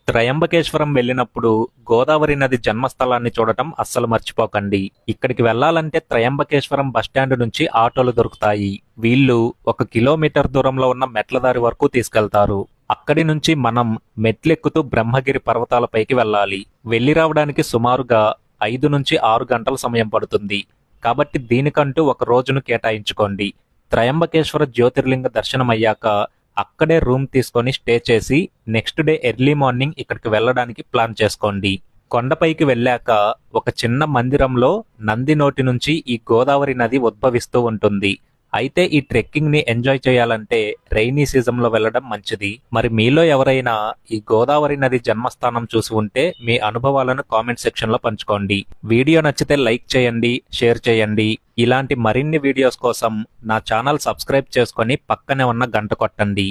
త్రయంబకేశ్వరం వెళ్ళినప్పుడు గోదావరి నది జన్మస్థలాన్ని చూడటం అస్సలు మర్చిపోకండి. ఇక్కడికి వెళ్లాలంటే త్రయంబకేశ్వరం బస్టాండ్ నుంచి ఆటోలు దొరుకుతాయి. వీళ్ళు 1 కిలోమీటర్ దూరంలో ఉన్న మెట్లదారి వరకు తీసుకెళ్తారు. అక్కడి నుంచి మనం మెట్లెక్కుతూ బ్రహ్మగిరి పర్వతాలపైకి వెళ్ళాలి. వెళ్లి రావడానికి సుమారుగా 5 నుంచి 6 గంటల సమయం పడుతుంది. కాబట్టి దీనికంటూ ఒక రోజును కేటాయించుకోండి. త్రయంబకేశ్వర జ్యోతిర్లింగ దర్శనమయ్యాక అక్కడే రూమ్ తీసుకొని స్టే చేసి నెక్స్ట్ డే ఎర్లీ మార్నింగ్ ఇక్కడికి వెళ్ళడానికి ప్లాన్ చేసుకోండి. కొండపైకి వెళ్ళాక ఒక చిన్న మందిరంలో నంది నోటి నుంచి ఈ గోదావరి నది ఉద్భవిస్తూ ఉంటుంది. అయితే ఈ ట్రెక్కింగ్ ని ఎంజాయ్ చేయాలంటే రైనీ సీజన్ లో వెళ్ళడం మంచిది. మరి మీలో ఎవరైనా ఈ గోదావరి నది జన్మస్థానం చూసి ఉంటే మీ అనుభవాలను కామెంట్ సెక్షన్ లో పంచుకోండి. వీడియో నచ్చితే లైక్ చేయండి, షేర్ చేయండి. ఇలాంటి మరిన్ని వీడియోస్ కోసం నా ఛానల్ సబ్స్క్రైబ్ చేసుకొని పక్కనే ఉన్న గంట కొట్టండి.